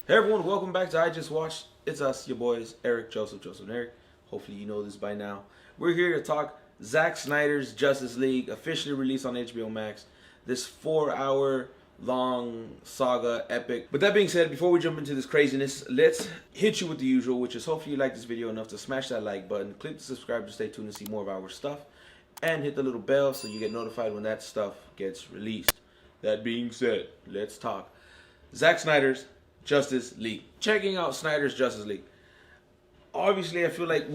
Hey everyone, welcome back to I Just Watched. It's us, your boys, Eric, Joseph, and Eric. Hopefully you know this by now. We're here to talk Zack Snyder's Justice League, officially released on HBO Max. This 4-hour long saga epic. But that being said, before we jump into this craziness, let's hit you with the usual, which is hopefully you like this video enough to smash that like button, click the subscribe to stay tuned to see more of our stuff, and hit the little bell so you get notified when that stuff gets released. That being said, let's talk Zack Snyder's Justice League. Checking out Snyder's Justice League. Obviously, I feel like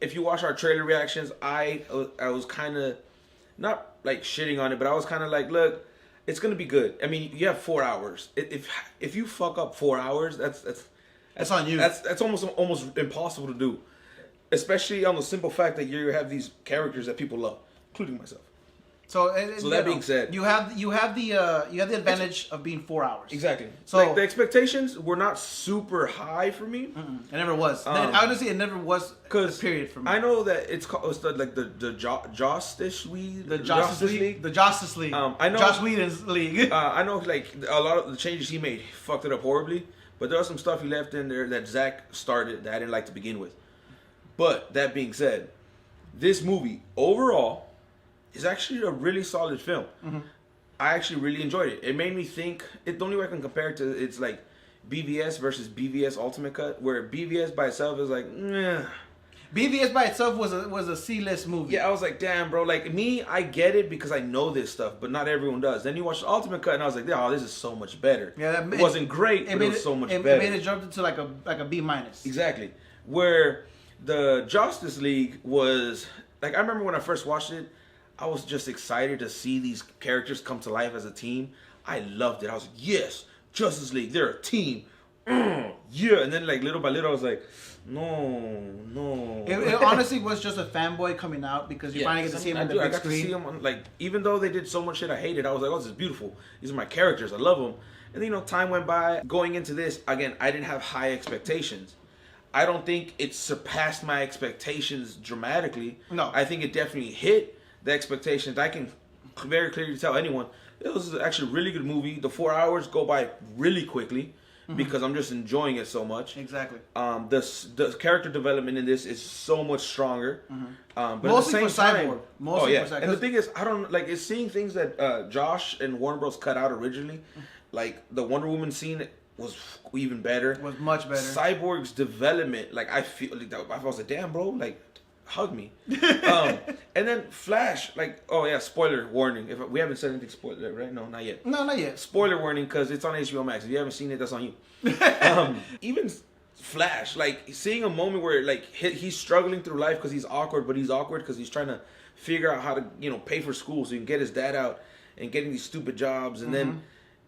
if you watch our trailer reactions, I was kind of, not like shitting on it, but I was kind of like, look, it's gonna be good. I mean, you have 4 hours. If you fuck up 4 hours, that's on you. That's almost impossible to do, especially on the simple fact that you have these characters that people love, including myself. So that being said, you have the advantage of being 4 hours. Exactly. So like the expectations were not super high for me. It never was. Honestly, it never was. Period for me. I know that it's called the Justice League. The Justice League. The Justice League. I know Joss Whedon's league. I know like a lot of the changes he made fucked it up horribly, but there was some stuff he left in there that Zack started that I didn't like to begin with. But that being said, this movie overall is actually a really solid film. I actually really enjoyed it. It made me think. The only way I can compare it to it's like BVS versus BVS Ultimate Cut, where BVS by itself is like, nah. BVS by itself was a C-list movie. Yeah, I was like, damn, bro. Like me, I get it because I know this stuff, but not everyone does. Then you watch the Ultimate Cut, and I was like, oh, this is so much better. Yeah, it wasn't great, but it was so much better. It made it jump into like a B-. Exactly. Where the Justice League was like, I remember when I first watched it, I was just excited to see these characters come to life as a team. I loved it. I was like, yes, Justice League, they're a team. Yeah. And then like little by little, I was like, no. It honestly was just a fanboy coming out because you finally get to see him on the big screen. To see him on, like, even though they did so much shit I hated, I was like, oh, this is beautiful. These are my characters. I love them. And then, time went by. Going into this, again, I didn't have high expectations. I don't think it surpassed my expectations dramatically. No. I think it definitely hit the expectations. I can very clearly tell anyone it was actually a really good movie. The 4 hours go by really quickly because I'm just enjoying it so much. Exactly. The character development in this is so much stronger. But mostly at the same time, Cyborg. Mostly for Cyborg. And the thing is, I don't like it's seeing things that Josh and Warner Bros cut out originally, like the Wonder Woman scene was even better. Was much better. Cyborg's development, like I feel like I was like, damn, bro, like. Hug me. And then Flash, like, oh yeah, spoiler warning. If we haven't said anything spoiler, right? No, not yet. No, not yet. Spoiler warning because it's on HBO Max. If you haven't seen it, that's on you. Even Flash, like seeing a moment where like he's struggling through life because he's awkward, but he's awkward because he's trying to figure out how to pay for school so he can get his dad out and getting these stupid jobs, and then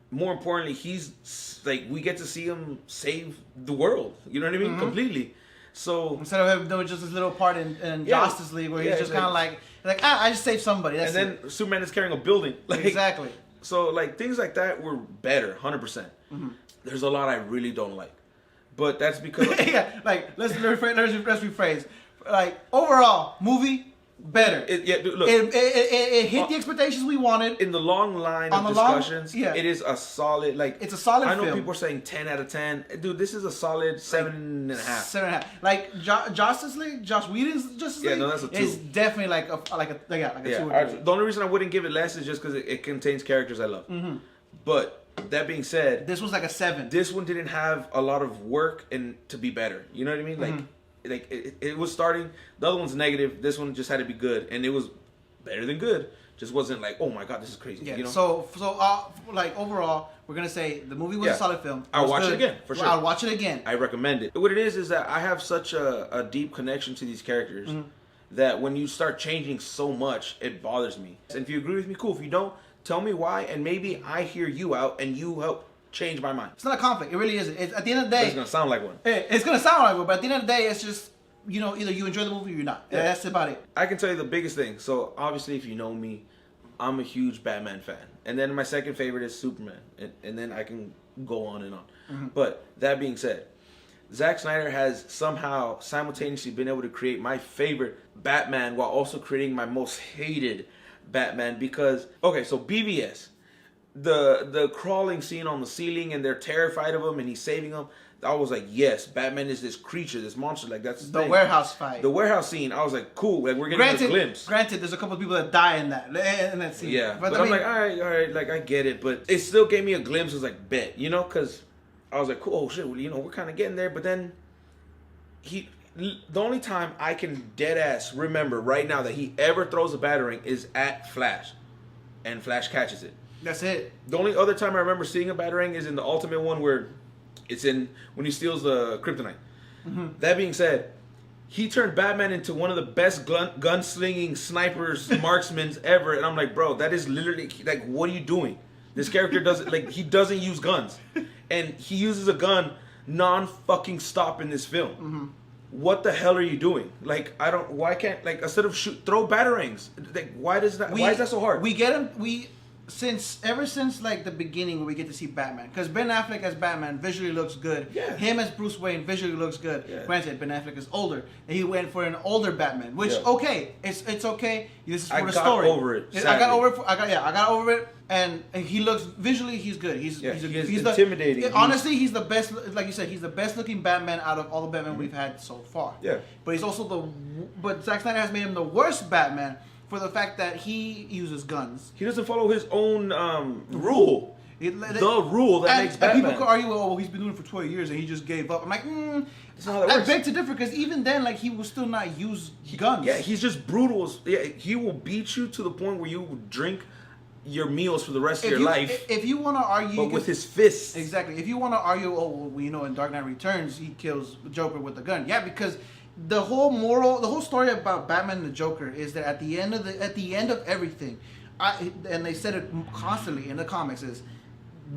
more importantly, he's like we get to see him save the world. You know what I mean? Completely. So instead of him doing just this little part in Justice League where he's just kind of like I just saved somebody. That's and then Superman is carrying a building. Like, exactly. So like things like that were better, 100%. There's a lot I really don't like, but that's because like let's rephrase. Like overall movie. Better. Look, it hit the expectations we wanted. In the long line of discussions, it is a solid, like... It's a solid I know film. people are saying 10 out of 10. Dude, this is a solid 7.5. 7.5. Like, Justice League, Joss Whedon's Justice League, no, that's a 2. It's definitely like a 2 or 3. The only reason I wouldn't give it less is just because it contains characters I love. But, that being said... This was like a 7. This one didn't have a lot of work to be better. You know what I mean? Like it was starting. The other one's negative. This one just had to be good, and it was better than good. Just wasn't like, oh my god, this is crazy. Yeah. So like overall, we're gonna say the movie was a solid film. I'll watch it again for sure. I'll watch it again. I recommend it. What it is that I have such a deep connection to these characters that when you start changing so much, it bothers me. And if you agree with me, cool. If you don't, tell me why, and maybe I hear you out and you help change my mind. It's not a conflict. It really isn't. At the end of the day, it's gonna sound like one. It's gonna sound like one, but at the end of the day, it's just either you enjoy the movie or you're not. Yeah. That's about it. I can tell you the biggest thing. So obviously, if you know me, I'm a huge Batman fan, and then my second favorite is Superman, and then I can go on and on. But that being said, Zack Snyder has somehow simultaneously been able to create my favorite Batman while also creating my most hated Batman because, okay, so BVS. the crawling scene on the ceiling and they're terrified of him and he's saving them. I was like, yes, Batman is this creature, this monster. Like that's the warehouse fight. The warehouse scene. I was like, cool. Like we're getting a glimpse. Granted, there's a couple of people that die in that scene. Yeah, but I'm like, all right. Like I get it, but it still gave me a glimpse. It was like, bet, because I was like, cool. Oh shit, we're kind of getting there. But then the only time I can dead ass remember right now that he ever throws a batarang is at Flash, and Flash catches it. That's it. The only other time I remember seeing a batarang is in the Ultimate one where it's when he steals the kryptonite. Mm-hmm. That being said, he turned Batman into one of the best gunslinging snipers, marksmen ever, and I'm like, bro, that is literally like, what are you doing? This character he doesn't use guns, and he uses a gun non-fucking stop in this film. Mm-hmm. What the hell are you doing? Like, why can't, like, instead of throw batarangs, like, why is that so hard? We get him, ever since like the beginning when we get to see Batman, because Ben Affleck as Batman visually looks good. Yeah. Him as Bruce Wayne visually looks good. Yeah. Granted, Ben Affleck is older, and he went for an older Batman, which okay, it's okay. This is for the story. I got over it. I got over it, and he looks visually, he's good. He's intimidating. Honestly, he's the best. Like you said, he's the best looking Batman out of all the Batman we've had so far. Yeah. But he's also but Zack Snyder has made him the worst Batman. For the fact that he uses guns. He doesn't follow his own rule. The rule that makes Batman. And people could argue, well, he's been doing it for 12 years and he just gave up. I'm like, that's not how that works. I beg to differ, because even then, like, he will still not use guns. Yeah, he's just brutal. Yeah, he will beat you to the point where you will drink your meals for the rest of your life. If you want to argue... But with his fists. Exactly. If you want to argue, in Dark Knight Returns, he kills Joker with a gun. Yeah, because... The whole story about Batman and the Joker is that at the end of everything, and they said it constantly in the comics, is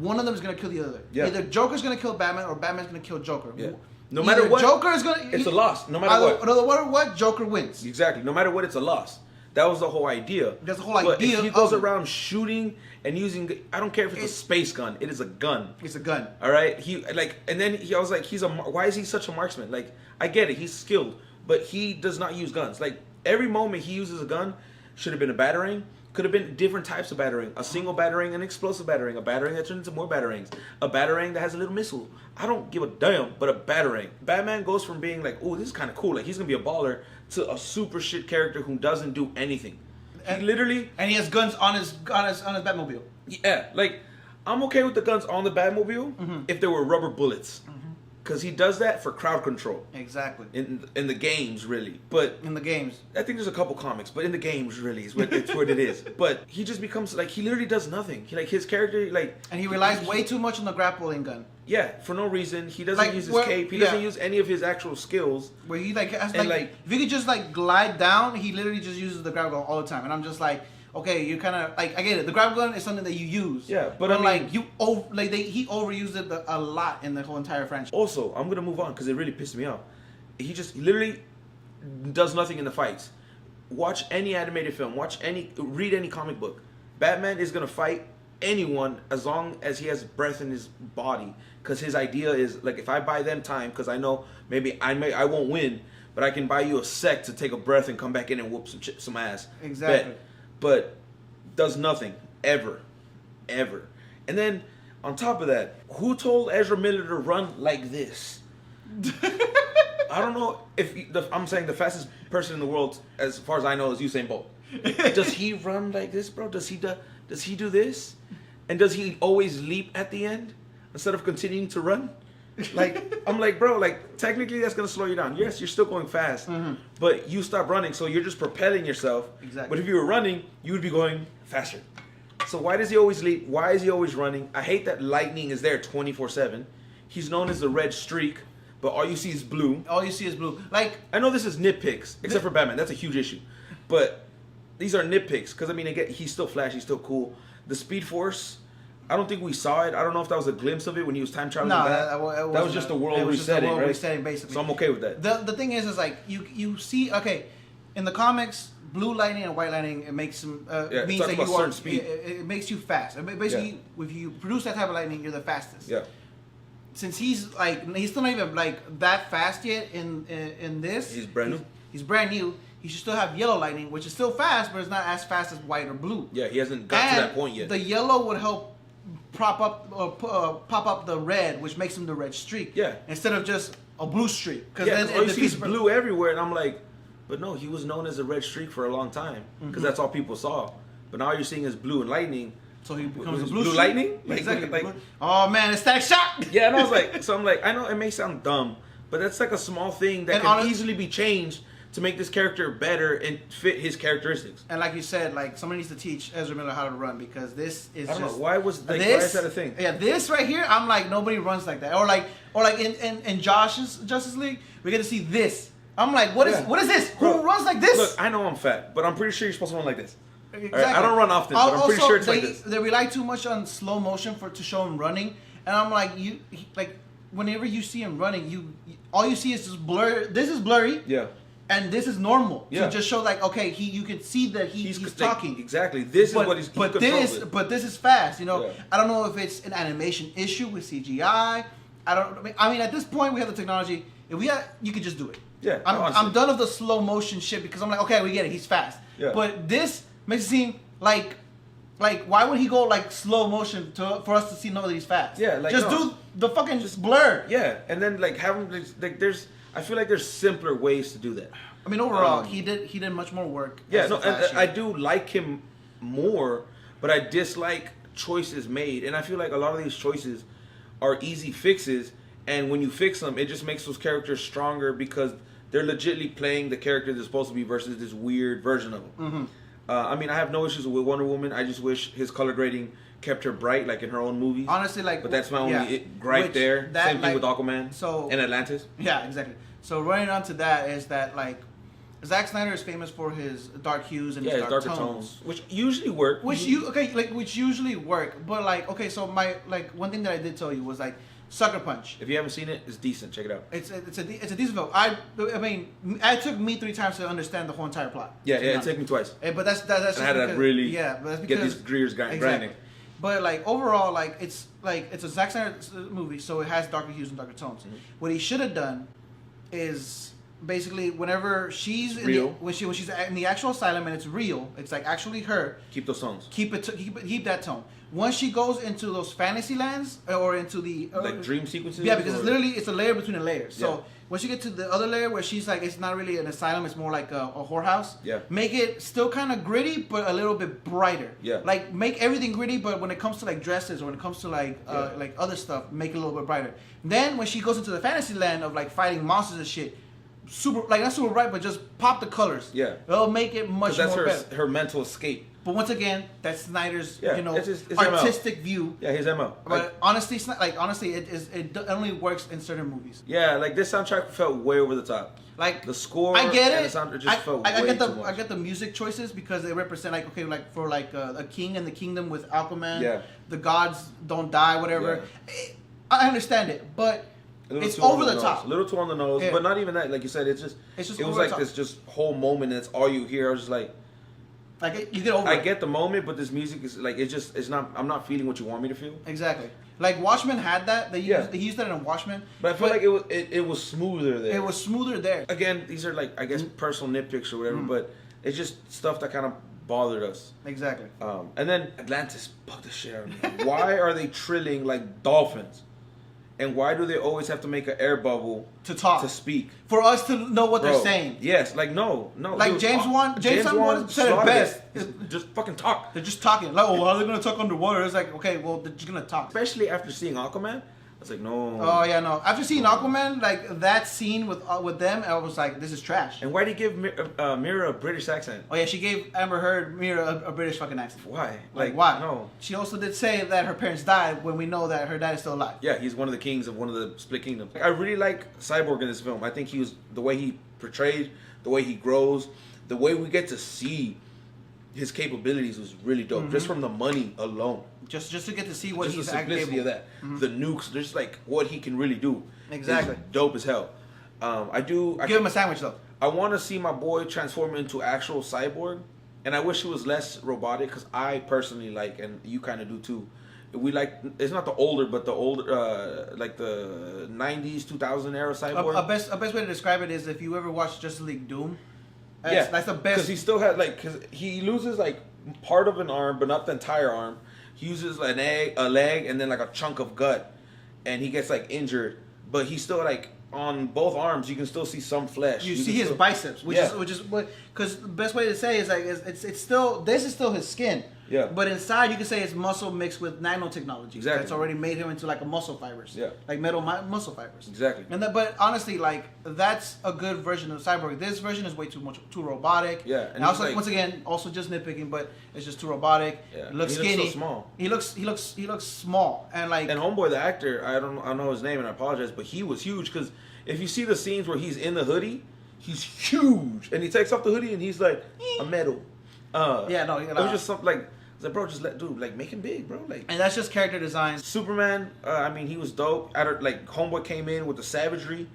one of them is gonna kill the other. Yeah. Either Joker's gonna kill Batman or Batman's gonna kill Joker. Yeah. No matter what, Joker is gonna. It's a loss. No matter what. No matter what, Joker wins. Exactly. No matter what, it's a loss. That was the whole idea. That's the whole idea. But if he goes around shooting and using, I don't care if it's a space gun. It is a gun. It's a gun. All right. I was like, why is he such a marksman? Like, I get it. He's skilled, but he does not use guns. Like, every moment he uses a gun should have been a batarang. Could have been different types of batarang. A single batarang, an explosive batarang, a batarang that turns into more batarangs, a batarang that has a little missile. I don't give a damn, but a batarang. Batman goes from being like, oh, this is kind of cool, like he's going to be a baller, to a super shit character who doesn't do anything. And he has guns on his Batmobile. Yeah, like, I'm okay with the guns on the Batmobile if there were rubber bullets. Because he does that for crowd control. Exactly. In the games, really. But in the games. I think there's a couple comics, but in the games, really, it's what it is. But he just becomes, like, he literally does nothing. His character, like... And he relies way too much on the grappling gun. Yeah, for no reason. He doesn't use his cape. He doesn't use any of his actual skills. Where he, if he could just, glide down, he literally just uses the grab gun all the time. And I'm just like... Okay, you kind of I get it. The grab gun is something that you use. Yeah, but I mean, he overused it a lot in the whole entire franchise. Also, I'm gonna move on because it really pissed me off. He literally does nothing in the fights. Watch any animated film. Read any comic book. Batman is gonna fight anyone as long as he has breath in his body. Because his idea is like, if I buy them time, because I know maybe I won't win, but I can buy you a sec to take a breath and come back in and whoop some ass. Exactly. But does nothing ever. And then on top of that, who told Ezra Miller to run like this? I don't know I'm saying the fastest person in the world, as far as I know, is Usain Bolt. Does he run like this, bro? Does he do this? And does he always leap at the end instead of continuing to run? Like, I'm like, bro, like, technically that's going to slow you down. Yes, you're still going fast, but you stop running, so you're just propelling yourself. Exactly. But if you were running, you would be going faster. So why does he always leap? Why is he always running? I hate that lightning is there 24/7. He's known as the red streak, but all you see is blue. All you see is blue. Like, I know this is nitpicks, except for Batman. That's a huge issue. But these are nitpicks, because, I mean, again, he's still Flash, he's still cool. The Speed Force... I don't think we saw it. I don't know if that was a glimpse of it when he was time traveling back. That was just the world resetting, right? Resetting, basically. So I'm okay with that. The thing is like you see, okay, in the comics, blue lightning and white lightning, it makes means that you are speed. It makes you fast. Basically, if you produce that type of lightning, you're the fastest. Yeah. Since he's still not even like that fast yet in this. He's brand new. He's brand new. He should still have yellow lightning, which is still fast, but it's not as fast as white or blue. Yeah, he hasn't got to that point yet. The yellow would help pop up the red, which makes him the red streak. Yeah. Instead of just a blue streak. Because all you see is blue everywhere, and I'm like, but no, he was known as a red streak for a long time because that's all people saw. But now you're seeing is blue and lightning. So he becomes a blue lightning. Exactly. Oh man, it's that shot. Yeah, and I was like, so I'm like, I know it may sound dumb, but that's like a small thing that can easily be changed to make this character better and fit his characteristics. And like you said, like somebody needs to teach Ezra Miller how to run because this is I don't just know why was like, this. Why is that a thing? Yeah, this right here, I'm like nobody runs like that. Or like in Josh's Justice League, we get to see this. I'm like, what is this? Who runs like this? Look, I know I'm fat, but I'm pretty sure you're supposed to run like this. Exactly. Right? I don't run often, but I'm pretty sure it's like this. They rely too much on slow motion to show him running, and I'm like, whenever you see him running, all you see is just blur. This is blurry. Yeah. And this is normal. Yeah. To just show like, okay, you can see that he's talking. Exactly. This is what he's but this is fast. You know, yeah. I don't know if it's an animation issue with CGI. I mean, at this point we have the technology. If you could just do it. Yeah. I'm done with the slow motion shit because I'm like, okay, we get it. He's fast. Yeah. But this makes it seem like why would he go like slow motion for us to see know that he's fast? Yeah. Like do the fucking just blur. Yeah. And then like have him like I feel like there's simpler ways to do that. I mean, overall, he did much more work. Yeah, no, and I do like him more, but I dislike choices made, and I feel like a lot of these choices are easy fixes, and when you fix them, it just makes those characters stronger because they're legitimately playing the character they're supposed to be versus this weird version of them. Mm-hmm. I mean, I have no issues with Wonder Woman. I just wish his color grading kept her bright, like in her own movies. Honestly, but that's my only gripe there. Same thing with Aquaman. And Atlantis. Yeah, exactly. So running on to that is that like Zack Snyder is famous for his dark hues and his darker tones, which usually work. Which usually work, but like okay, so my one thing that I did tell you was like Sucker Punch. If you haven't seen it, it's decent. Check it out. It's a decent film. I mean, it took me 3 times to understand the whole entire plot. Yeah, it took me twice. But that's just I had to really but that's because get these gears grinding. But like overall, like it's a Zack Snyder movie, so it has darker hues and darker tones. Mm-hmm. What he should have done is basically whenever she's when she's in the actual asylum and it's real, it's like actually her. Keep those tones. Keep that tone. Once she goes into those fantasy lands or into the like dream sequences. Yeah, because it's a layer between the layers. So once you get to the other layer where she's like, it's not really an asylum, it's more like a whorehouse. Yeah. Make it still kind of gritty, but a little bit brighter. Yeah. Like make everything gritty, but when it comes to like dresses or when it comes to like other stuff, make it a little bit brighter. Then when she goes into the fantasy land of like fighting monsters and shit, not super bright, but just pop the colors. Yeah. It'll make it much more better. That's her mental escape. But once again, that's Snyder's it's artistic view. Yeah, his MO. But honestly, it only works in certain movies. Yeah, like this soundtrack felt way over the top. Like the score, I get it. And the soundtrack just felt way too much. I get the music choices because they represent for a king and the kingdom with Aquaman. Yeah. The gods don't die, whatever. Yeah. I understand it, but it's over the top. A little too on the nose, but not even that. Like you said, it was like this just whole moment. And it's all you hear. I was just like you get over. I get the moment, but this music is like it's not. I'm not feeling what you want me to feel. Exactly. Like Watchmen had that. They used that in Watchmen. But I feel like it was smoother there. It was smoother there. Again, these are like I guess personal nitpicks or whatever, but it's just stuff that kind of bothered us. Exactly. And then Atlantis bugged the shit out of me. Why are they trilling like dolphins? And why do they always have to make an air bubble to talk, to speak, for us to know what they're saying? Yes, like no. Like dude, James Wan said it best. Just fucking talk. They're just talking. Like, oh, how are they gonna talk underwater? It's like, okay, well, they're just gonna talk. Especially after seeing Aquaman, I was like, no. Oh yeah, no. After seeing Aquaman, like that scene with them, I was like, this is trash. And why did he give Mira a British accent? Oh yeah, she gave Amber Heard Mira a British fucking accent. Why? Like why? No. She also did say that her parents died when we know that her dad is still alive. Yeah, he's one of the kings of one of the split kingdoms. I really like Cyborg in this film. I think the way he portrayed, the way he grows, the way we get to see his capabilities was really dope. Just from the money alone. Just to get to see what he's the simplicity of that. The nukes, just like what he can really do. Exactly. Dope as hell. I give him a sandwich though. I want to see my boy transform into actual cyborg, and I wish he was less robotic because I personally like, and you kind of do too. We like it's not the older, but the older like the 90s 2000 era cyborg. A best way to describe it is if you ever watched Justice League Doom. That's the best because he still had because he loses like part of an arm, but not the entire arm. he uses a leg, and then like a chunk of gut, and he gets like injured, but he's still like on both arms. You can still see some flesh. You see his biceps, which is because the best way to say is like it's still this is still his skin. Yeah. But inside, you can say it's muscle mixed with nanotechnology. Exactly. That's already made him into like a muscle fibers. Yeah. Like metal muscle fibers. Exactly. And but honestly, like that's a good version of Cyborg. This version is way too robotic. Yeah. And also, like, once again, also just nitpicking, but it's just too robotic. Yeah. It looks he skinny. Looks so small. He looks small and like. And Homeboy, the actor, I don't know his name, and I apologize, but he was huge because if you see the scenes where he's in the hoodie, he's huge, and he takes off the hoodie and he's like a metal. Yeah, no, it was just something like. Like, bro, just make him big, bro. Like, and that's just character design. Superman, I mean, he was dope. Like, Homeboy came in with the savagery.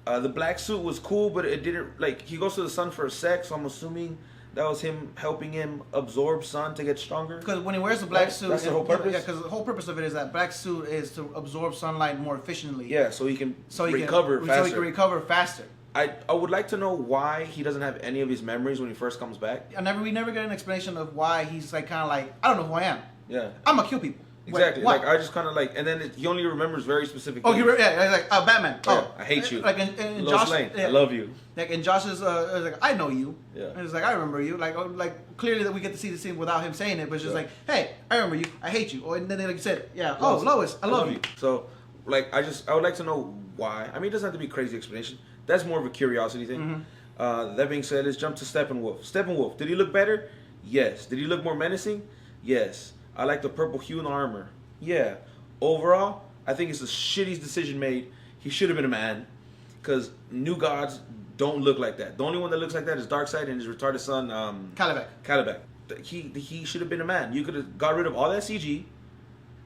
The black suit was cool, but it didn't, like, he goes to the sun for a sec, so I'm assuming that was him helping him absorb sun to get stronger. Because when he wears the black suit, that's the whole purpose. Yeah, because the whole purpose of it is that black suit is to absorb sunlight more efficiently. Yeah, so he can recover faster. So he can recover faster. I would like to know why he doesn't have any of his memories when he first comes back. We never get an explanation of why he's like kind of like, I don't know who I am. Yeah. I'm gonna kill people. Exactly. Wait, like I just kind of like, and then he only remembers very specific. Oh, things. like Batman. Oh, I hate you. Like in Lois Josh, Lane, yeah, I love you. Like in Josh's, like I know you. Yeah. And it's like I remember you. Like clearly that we get to see the scene without him saying it, but it's just like, hey, I remember you. I hate you. Or and then like you said, yeah. Lois, Lois, I love you. So, like, I would like to know why. I mean, it doesn't have to be a crazy explanation. That's more of a curiosity thing. Mm-hmm. That being said, let's jump to Steppenwolf. Steppenwolf, did he look better? Yes. Did he look more menacing? Yes. I like the purple hue in the armor. Yeah. Overall, I think it's the shittiest decision made. He should have been a man, because New Gods don't look like that. The only one that looks like that is Darkseid and his retarded son, Kalibak. He should have been a man. You could have got rid of all that CG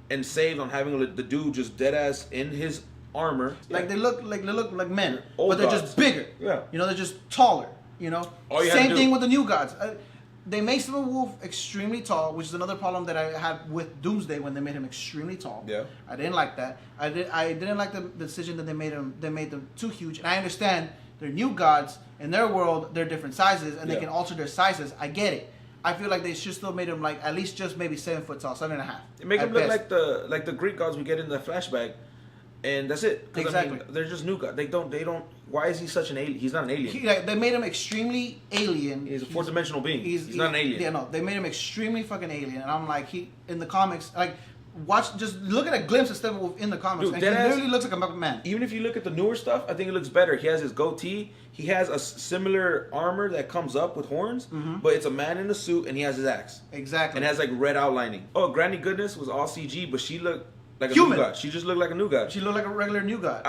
and saved on having the dude just dead ass in his armor. Like they look like men, Old but they're gods. just bigger. Yeah. You know, they're just taller. You know. Same thing with the New Gods. They made Steppenwolf extremely tall, which is another problem that I had with Doomsday when they made him extremely tall. Yeah. I didn't like that. I didn't like the decision that they made them too huge. And I understand they're New Gods in their world. They're different sizes and they can alter their sizes. I get it. I feel like they should still made him like at least just maybe 7 foot tall, 7.5. They make him look like the Greek gods we get in the flashback. And that's it. Exactly. I mean, they're just new gods. They don't. Why is he such an alien? He's not an alien. They made him extremely alien. He's a fourth-dimensional being. He's not an alien. Yeah, no. They made him extremely fucking alien. And I'm like, in the comics, like, just look at a glimpse of Steppenwolf in the comics. Dude, and he literally looks like a man. Even if you look at the newer stuff, I think it looks better. He has his goatee. He has a similar armor that comes up with horns, but it's a man in a suit, and he has his axe. Exactly. And has like red outlining. Oh, Granny Goodness was all CG, but she looked like a human. new god. She just looked like a new god. She looked like a regular New God.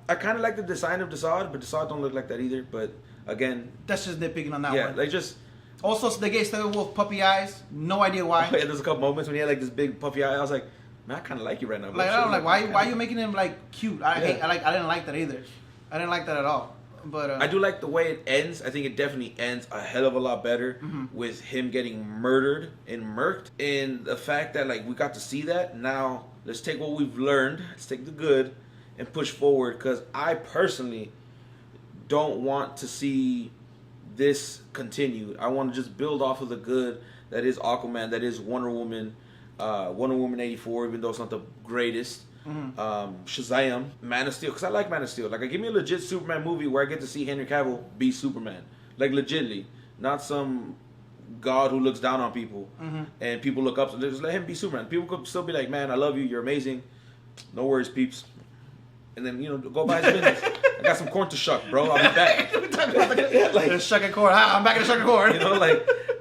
I kind of like the design of Desaad, but Desaad don't look like that either. But again, that's just nitpicking on that one. Yeah, like just. Also, they gave Steppenwolf puppy eyes. No idea why. Oh, yeah, there's a couple moments when he had like this big puffy eye. I was like, man, I kind of like you right now. Like, I don't like why are you making him like cute? I didn't like that either. I didn't like that at all. But I do like the way it ends. I think it definitely ends a hell of a lot better with him getting murdered and murked. And the fact that like we got to see that. Now let's take what we've learned. Let's take the good and push forward. Because I personally don't want to see this continued. I want to just build off of the good that is Aquaman, that is Wonder Woman 84, even though it's not the greatest. Shazam, Man of Steel, because I like Man of Steel. Like, give me a legit Superman movie where I get to see Henry Cavill be Superman, like legitly, not some god who looks down on people and people look up. So just let him be Superman. People could still be like, man, I love you, you're amazing. No worries, peeps. And then go buy his business. I got some corn to shuck, bro. I'll be back. Like shucking corn. I'm back in the shucking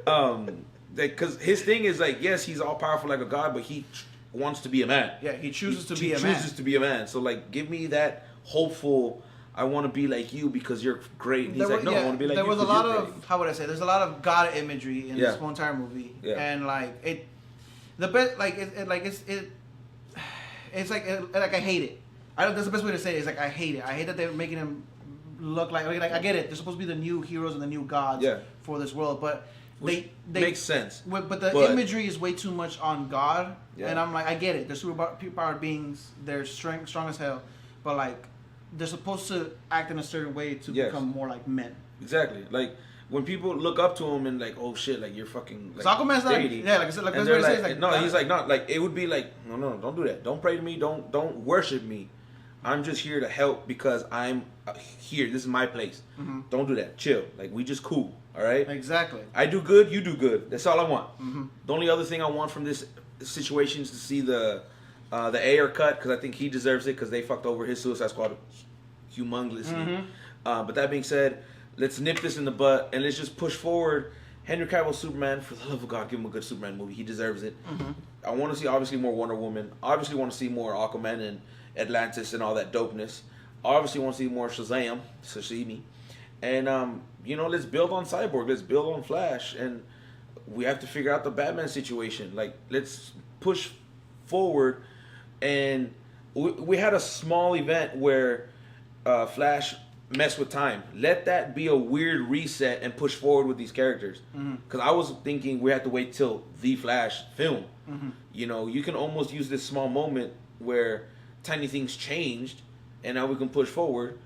corn. Because his thing is like, yes, he's all powerful like a god, but he wants to be a man. Yeah, he chooses to be a man. Chooses to be a man. So like, give me that hopeful. I want to be like you because you're great. And he's like, no, I want to be like you. There was a lot of there's a lot of god imagery in this whole entire movie, and like it's like I hate it. That's the best way to say it. Is like I hate it. I hate that they're making him look like I get it. They're supposed to be the new heroes and the new gods for this world, but. They makes sense, but the imagery is way too much on God, and I'm like, I get it. They're superpowered beings. They're strong as hell, but like, they're supposed to act in a certain way to become more like men. Exactly. Like when people look up to him and like, oh shit, like you're fucking. Like, Aquaman's not. deity. Yeah, like I said, like and that's they're what like, it says. Like, no, he's like not like it would be like no, don't do that. Don't pray to me. Don't worship me. I'm just here to help because I'm here. This is my place. Mm-hmm. Don't do that. Chill. Like we just cool. All right. Exactly. I do good. You do good. That's all I want. Mm-hmm. The only other thing I want from this situation is to see the Ayer cut because I think he deserves it because they fucked over his Suicide Squad humongously. Mm-hmm. But that being said, let's nip this in the butt and let's just push forward. Henry Cavill Superman, for the love of God, give him a good Superman movie. He deserves it. Mm-hmm. I want to see obviously more Wonder Woman. Obviously want to see more Aquaman and Atlantis and all that dopeness. Obviously want to see more Shazam, sashimi. And let's build on Cyborg. Let's build on Flash. And we have to figure out the Batman situation. Like, let's push forward. And we had a small event where Flash messed with time. Let that be a weird reset and push forward with these characters. Because I was thinking we had to wait till the Flash film. Mm-hmm. You can almost use this small moment where tiny things changed and now we can push forward.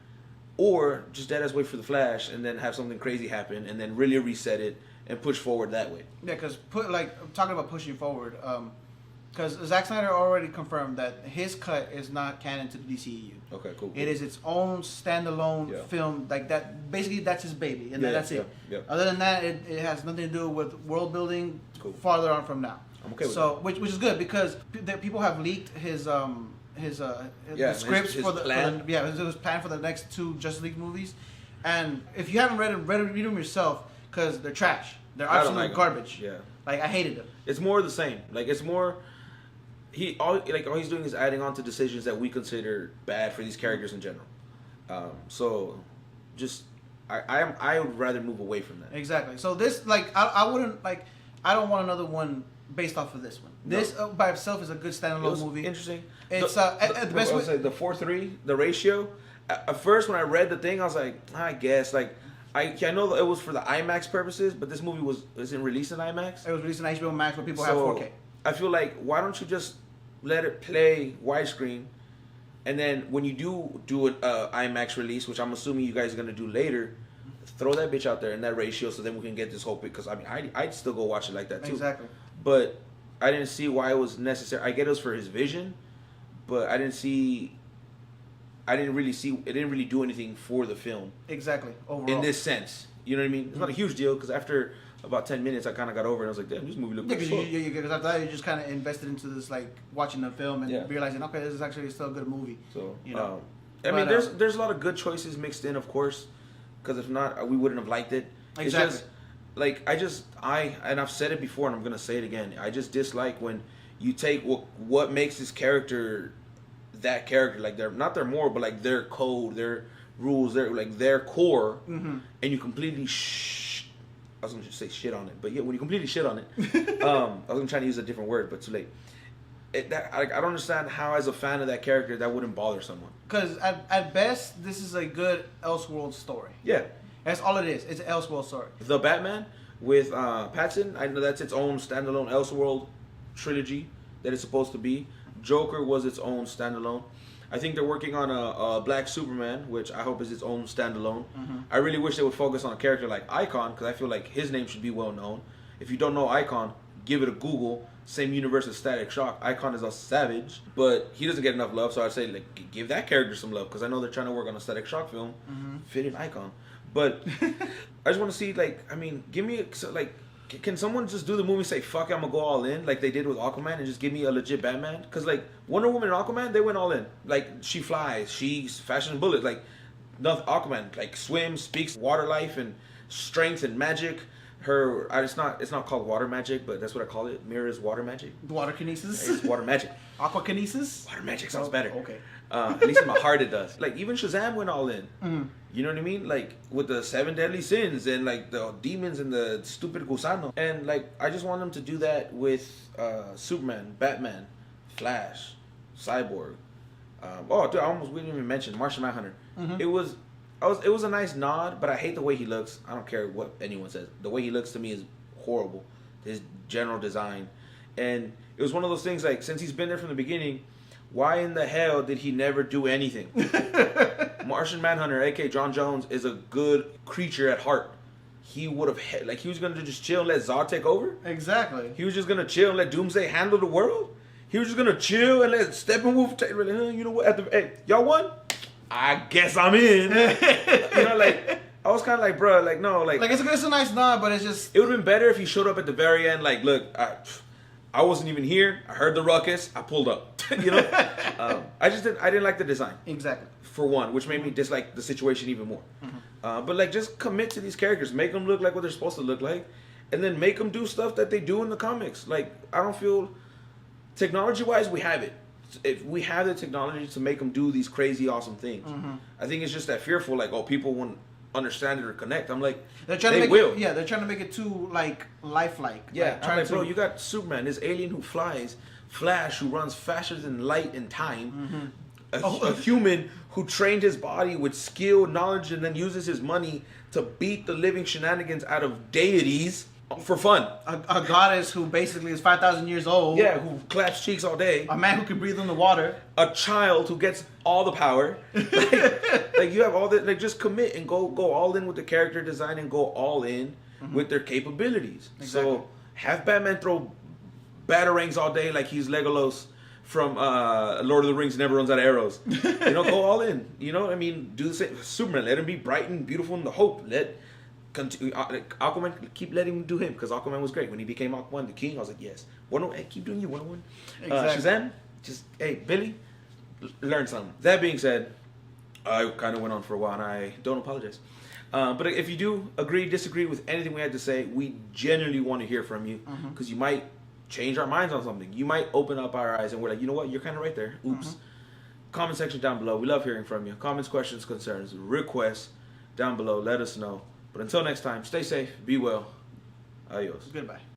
Or just dead as wait for the Flash and then have something crazy happen and then really reset it and push forward that way. Yeah, because talking about pushing forward, because Zack Snyder already confirmed that his cut is not canon to the DCEU. Okay, cool. It is its own standalone film, like that. Basically, that's his baby, and that's it. Yeah. Other than that, it has nothing to do with world building. Cool. Farther on from now. I'm okay with that. Which is good because people have leaked his scripts his for the plan. his plan for the next 2 Justice League movies, and if you haven't read them yourself, because they're trash. They're absolute garbage. Yeah, like I hated them. It's more the same. Like it's more. All he's doing is adding on to decisions that we consider bad for these characters in general. So, just I would rather move away from that. Exactly. So this I wouldn't like. I don't want another one based off of this one. No. This by itself is a good standalone movie. Interesting. It's the best way. Say the 4:3, the ratio. At first, when I read the thing, I was like, I guess like. I know it was for the IMAX purposes, but this movie wasn't released in IMAX. It was released in HBO Max where people have 4K. I feel like why don't you just let it play widescreen, and then when you do an IMAX release, which I'm assuming you guys are gonna do later, throw that bitch out there in that ratio, so then we can get this whole. Because I mean, I'd still go watch it like that too. Exactly. But I didn't see why it was necessary. I get it was for his vision, but I didn't really see. It didn't really do anything for the film. Exactly. Overall. In this sense, you know what I mean? It's not a huge deal because after about 10 minutes, I kind of got over it. I was like, damn, this movie looks good. Because after that, you just kind of invested into this, like watching the film and realizing, okay, this is actually still a good movie. So, I mean, there's a lot of good choices mixed in, of course, because if not, we wouldn't have liked it. Exactly. It's just, and I've said it before, and I'm gonna say it again. I just dislike when you take what makes this character that character, like not their moral, but like their code, their rules, their core, and you completely I was gonna say shit on it, but yeah, when you completely shit on it, I was gonna try to use a different word, but too late. I don't understand how, as a fan of that character, that wouldn't bother someone. Because at best, this is a good Elseworld story. Yeah, that's all it is. It's an Elseworld story. The Batman with Pattinson, I know that's its own standalone Elseworld trilogy that it's supposed to be. Joker was its own standalone. I think they're working on a Black Superman, which I hope is its own standalone. I really wish they would focus on a character like Icon, because I feel like his name should be well known. If you don't know Icon, give it a Google. Same universe as Static Shock. Icon is a savage, but he doesn't get enough love, so I'd say like give that character some love, because I know they're trying to work on a Static Shock film. Fit in Icon. But I just want to see, give me, can someone just do the movie and say, fuck it, I'm going to go all in, like they did with Aquaman, and just give me a legit Batman? Because, Wonder Woman and Aquaman, they went all in. She flies, she's fashion bullets. Nothing, Aquaman, swims, speaks water life and strength and magic. It's not called water magic, but that's what I call it. Mira's water magic. Water kinesis? It's water magic. Aquakinesis? Water magic sounds better. Okay. At least in my heart it does. Even Shazam went all in. You know what I mean? With the 7 deadly sins and the demons and the stupid gusano. And I just want them to do that with Superman, Batman, Flash, Cyborg. We didn't even mention Martian Manhunter. It was a nice nod, but I hate the way he looks. I don't care what anyone says. The way he looks to me is horrible. His general design. And it was one of those things, since he's been there from the beginning, why in the hell did he never do anything? Martian Manhunter, a.k.a. John Jones, is a good creature at heart. he would have like he was gonna just chill and let Zod take over. Exactly. He was just gonna chill and let Doomsday handle the world. He was just gonna chill and let Steppenwolf take. You know what? Hey, y'all won. I guess I'm in. You know, like I was kind of like, bro, like no, like it's a nice nod, but it's just it would have been better if he showed up at the very end. Like, look, I wasn't even here. I heard the ruckus. I pulled up. You know, I didn't like the design. Exactly. For one, which made me dislike the situation even more. But like, just commit to these characters, make them look like what they're supposed to look like, and then make them do stuff that they do in the comics. Like, I don't feel technology-wise we have it. If we have the technology to make them do these crazy, awesome things, I think it's just that fearful. Like, oh, people won't understand it or connect. I'm like, they're trying to make will. It, yeah, they're trying to make it too like lifelike. Yeah, like, I'm like, bro, you got Superman, this alien who flies, Flash who runs faster than light and time. A human who trained his body with skill, knowledge, and then uses his money to beat the living shenanigans out of deities for fun. A goddess who basically is 5,000 years old. Yeah, who claps cheeks all day. A man who can breathe in the water. A child who gets all the power. Like you have all that. Like just commit and go all in with the character design and go all in with their capabilities. Exactly. So have Batman throw batarangs all day like he's Legolas from Lord of the Rings, never runs out of arrows. You know, go all in. You know, I mean, do the same. Superman, let him be bright and beautiful in the hope. Aquaman, keep letting him do him because Aquaman was great when he became Aquaman the King. I was like, yes, hey, keep doing you 101. Exactly. Shazam, just hey Billy, learn something. That being said, I kind of went on for a while and I don't apologize. But if you do agree, disagree with anything we had to say, we genuinely want to hear from you because you might change our minds on something. You might open up our eyes and we're like, you know what, you're kind of right there. Oops. Comment section down below. We love hearing from you. Comments, questions, concerns, requests down below. Let us know. But until next time, stay safe, be well. Adios. Goodbye.